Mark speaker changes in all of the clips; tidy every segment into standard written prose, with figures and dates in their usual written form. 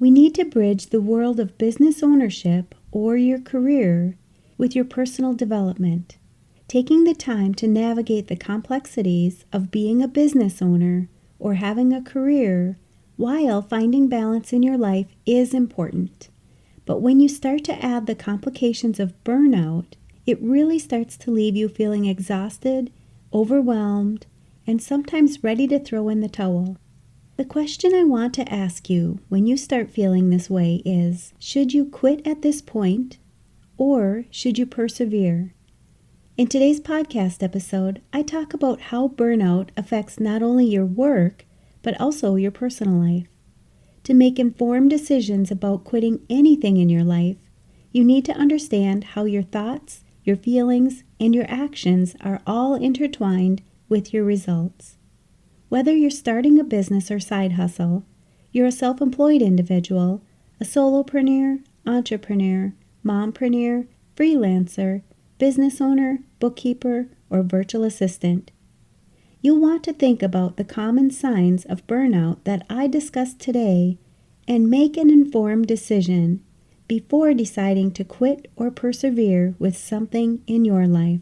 Speaker 1: We need to bridge the world of business ownership or your career with your personal development, taking the time to navigate the complexities of being a business owner or having a career while finding balance in your life is important. But when you start to add the complications of burnout, it really starts to leave you feeling exhausted, overwhelmed, and sometimes ready to throw in the towel. The question I want to ask you when you start feeling this way is, should you quit at this point, or should you persevere? In today's podcast episode, I talk about how burnout affects not only your work, but also your personal life. To make informed decisions about quitting anything in your life, you need to understand how your thoughts, your feelings, and your actions are all intertwined with your results. Whether you're starting a business or side hustle, you're a self-employed individual, a solopreneur, entrepreneur, mompreneur, freelancer, business owner, bookkeeper, or virtual assistant, you'll want to think about the common signs of burnout that I discussed today and make an informed decision before deciding to quit or persevere with something in your life.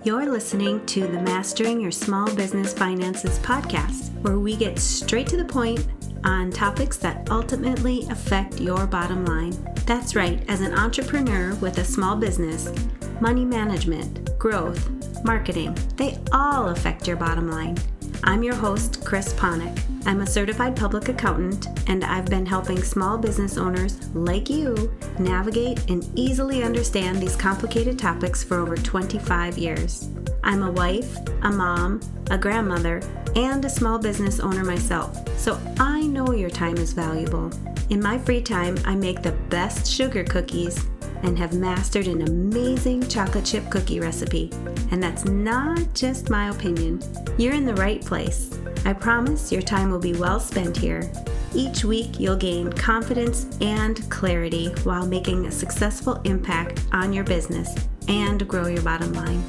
Speaker 1: You're listening to the Mastering Your Small Business Finances podcast, where we get straight to the point on topics that ultimately affect your bottom line. That's right, as an entrepreneur with a small business, money management, growth, marketing, they all affect your bottom line. I'm your host, Chris Ponick. I'm a certified public accountant, and I've been helping small business owners like you navigate and easily understand these complicated topics for over 25 years. I'm a wife, a mom, a grandmother, and a small business owner myself, so I know your time is valuable. In my free time, I make the best sugar cookies and have mastered an amazing chocolate chip cookie recipe. And that's not just my opinion. You're in the right place. I promise your time will be well spent here. Each week, you'll gain confidence and clarity while making a successful impact on your business and grow your bottom line.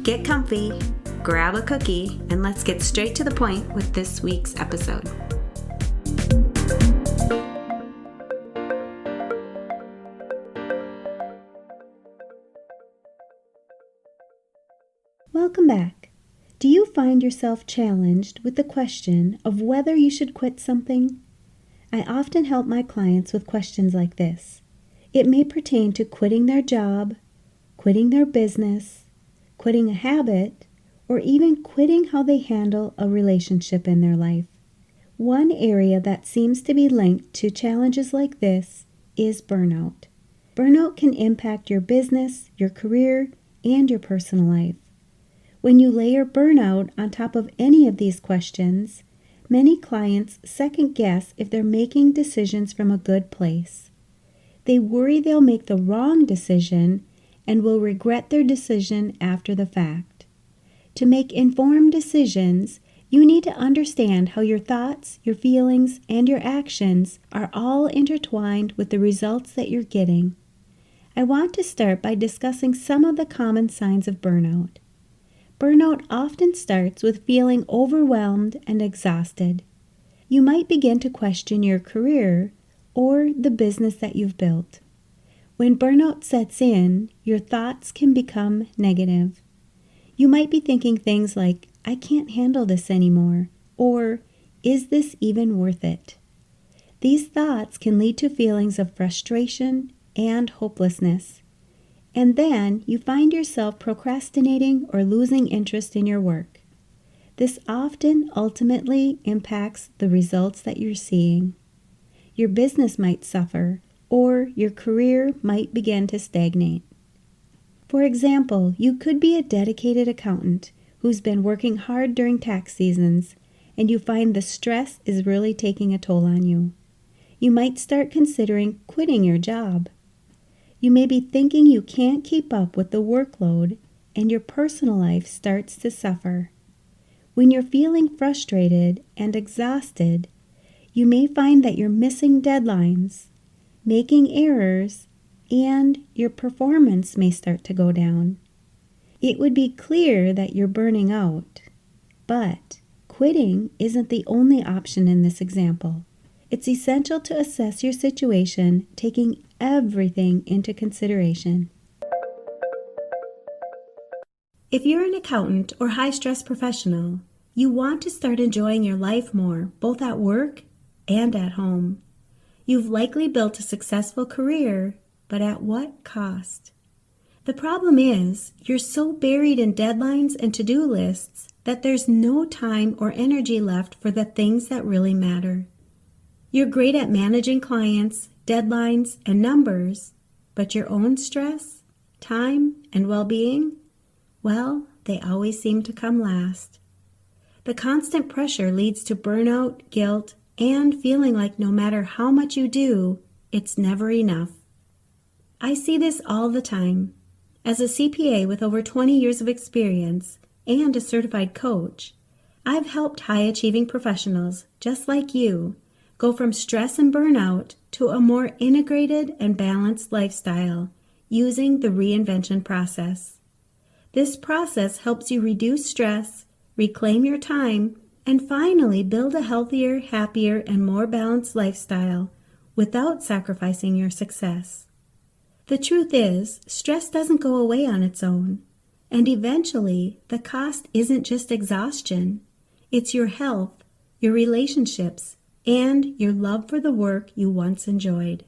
Speaker 1: Get comfy, grab a cookie, and let's get straight to the point with this week's episode. Welcome back. Do you find yourself challenged with the question of whether you should quit something? I often help my clients with questions like this. It may pertain to quitting their job, quitting their business, quitting a habit, or even quitting how they handle a relationship in their life. One area that seems to be linked to challenges like this is burnout. Burnout can impact your business, your career, and your personal life. When you layer burnout on top of any of these questions, many clients second guess if they're making decisions from a good place. They worry they'll make the wrong decision and will regret their decision after the fact. To make informed decisions, you need to understand how your thoughts, your feelings, and your actions are all intertwined with the results that you're getting. I want to start by discussing some of the common signs of burnout. Burnout often starts with feeling overwhelmed and exhausted. You might begin to question your career or the business that you've built. When burnout sets in, your thoughts can become negative. You might be thinking things like, I can't handle this anymore, or is this even worth it? These thoughts can lead to feelings of frustration and hopelessness. And then you find yourself procrastinating or losing interest in your work. This often ultimately impacts the results that you're seeing. Your business might suffer, or your career might begin to stagnate. For example, you could be a dedicated accountant who's been working hard during tax seasons, and you find the stress is really taking a toll on you. You might start considering quitting your job. You may be thinking you can't keep up with the workload, and your personal life starts to suffer. When you're feeling frustrated and exhausted, you may find that you're missing deadlines, making errors, and your performance may start to go down. It would be clear that you're burning out, but quitting isn't the only option in this example. It's essential to assess your situation, taking everything into consideration. If you're an accountant or high-stress professional, you want to start enjoying your life more, both at work and at home. You've likely built a successful career, but at what cost? The problem is, you're so buried in deadlines and to-do lists that there's no time or energy left for the things that really matter. You're great at managing clients, deadlines, and numbers, but your own stress, time, and well-being, well, they always seem to come last. The constant pressure leads to burnout, guilt, and feeling like no matter how much you do, it's never enough. I see this all the time. As a CPA with over 20 years of experience and a certified coach, I've helped high-achieving professionals, just like you, go from stress and burnout to a more integrated and balanced lifestyle using the reinvention process. This process helps you reduce stress, reclaim your time, and finally build a healthier, happier, and more balanced lifestyle without sacrificing your success. The truth is, stress doesn't go away on its own, and eventually the cost isn't just exhaustion, it's your health, your relationships, and your love for the work you once enjoyed.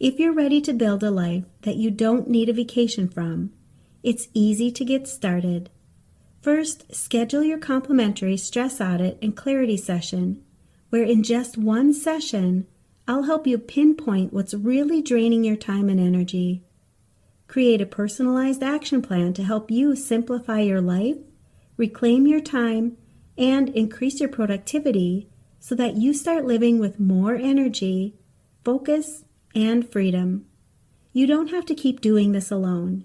Speaker 1: If you're ready to build a life that you don't need a vacation from, it's easy to get started. First, schedule your complimentary stress audit and clarity session, where in just one session, I'll help you pinpoint what's really draining your time and energy. Create a personalized action plan to help you simplify your life, reclaim your time, and increase your productivity so that you start living with more energy, focus, and freedom. You don't have to keep doing this alone.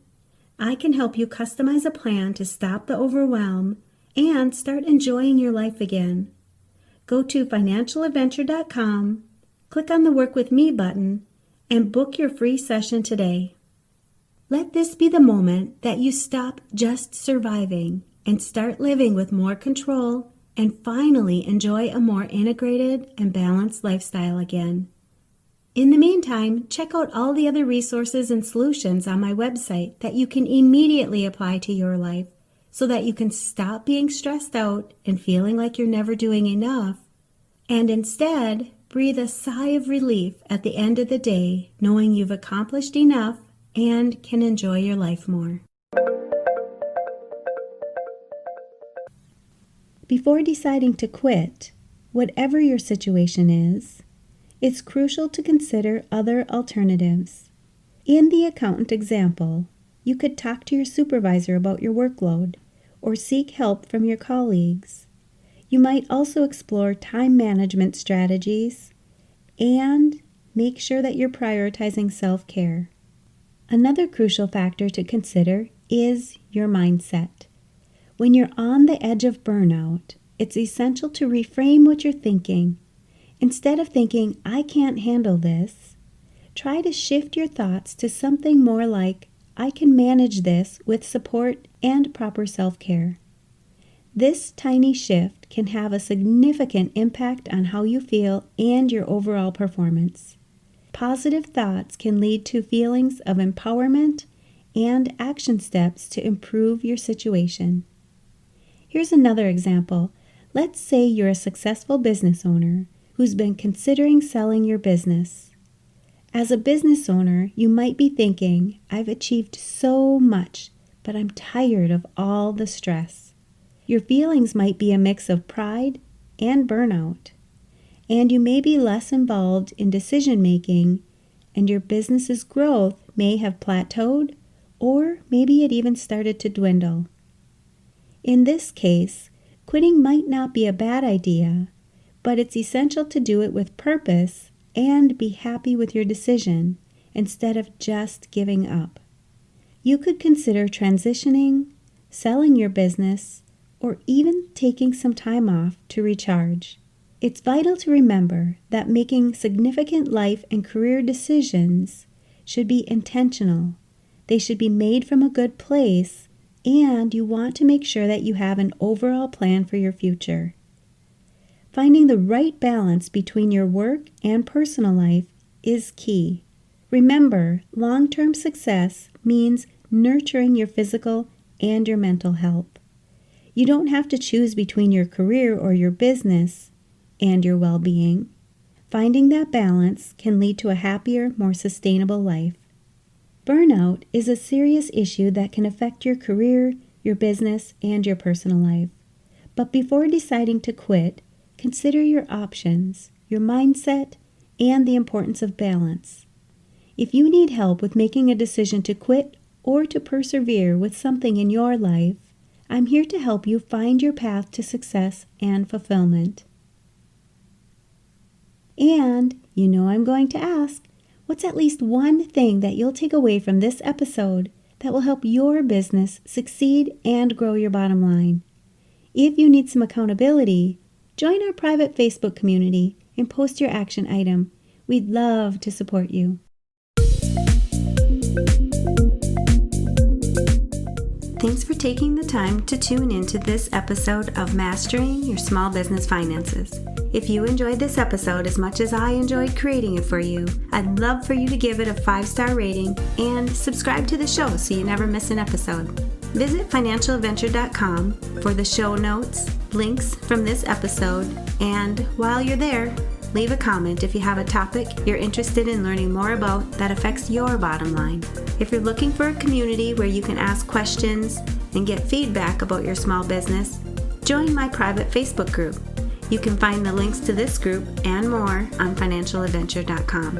Speaker 1: I can help you customize a plan to stop the overwhelm and start enjoying your life again. Go to financialadventure.com, click on the Work With Me button, and book your free session today. Let this be the moment that you stop just surviving and start living with more control and finally enjoy a more integrated and balanced lifestyle again. In the meantime, check out all the other resources and solutions on my website that you can immediately apply to your life so that you can stop being stressed out and feeling like you're never doing enough, and instead breathe a sigh of relief at the end of the day knowing you've accomplished enough and can enjoy your life more. Before deciding to quit, whatever your situation is, it's crucial to consider other alternatives. In the accountant example, you could talk to your supervisor about your workload or seek help from your colleagues. You might also explore time management strategies and make sure that you're prioritizing self-care. Another crucial factor to consider is your mindset. When you're on the edge of burnout, it's essential to reframe what you're thinking. Instead of thinking, I can't handle this, try to shift your thoughts to something more like, I can manage this with support and proper self-care. This tiny shift can have a significant impact on how you feel and your overall performance. Positive thoughts can lead to feelings of empowerment and action steps to improve your situation. Here's another example. Let's say you're a successful business owner who's been considering selling your business. As a business owner, you might be thinking, I've achieved so much, but I'm tired of all the stress. Your feelings might be a mix of pride and burnout, and you may be less involved in decision-making, and your business's growth may have plateaued, or maybe it even started to dwindle. In this case, quitting might not be a bad idea, but it's essential to do it with purpose and be happy with your decision instead of just giving up. You could consider transitioning, selling your business, or even taking some time off to recharge. It's vital to remember that making significant life and career decisions should be intentional. They should be made from a good place, and you want to make sure that you have an overall plan for your future. Finding the right balance between your work and personal life is key. Remember, long-term success means nurturing your physical and your mental health. You don't have to choose between your career or your business and your well-being. Finding that balance can lead to a happier, more sustainable life. Burnout is a serious issue that can affect your career, your business, and your personal life. But before deciding to quit, consider your options, your mindset, and the importance of balance. If you need help with making a decision to quit or to persevere with something in your life, I'm here to help you find your path to success and fulfillment. And you know I'm going to ask, what's at least one thing that you'll take away from this episode that will help your business succeed and grow your bottom line? If you need some accountability, join our private Facebook community and post your action item. We'd love to support you. Thanks for taking the time to tune into this episode of Mastering Your Small Business Finances. If you enjoyed this episode as much as I enjoyed creating it for you, I'd love for you to give it a 5-star rating and subscribe to the show so you never miss an episode. Visit financialadventure.com for the show notes, links from this episode, and while you're there, leave a comment if you have a topic you're interested in learning more about that affects your bottom line. If you're looking for a community where you can ask questions and get feedback about your small business, join my private Facebook group. You can find the links to this group and more on financialadventure.com.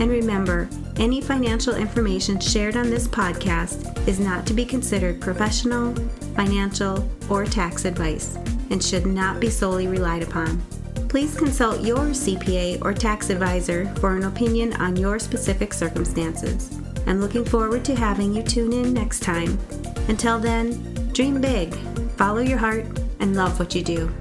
Speaker 1: And remember, any financial information shared on this podcast is not to be considered professional, financial, or tax advice and should not be solely relied upon. Please consult your CPA or tax advisor for an opinion on your specific circumstances. I'm looking forward to having you tune in next time. Until then, dream big, follow your heart, and love what you do.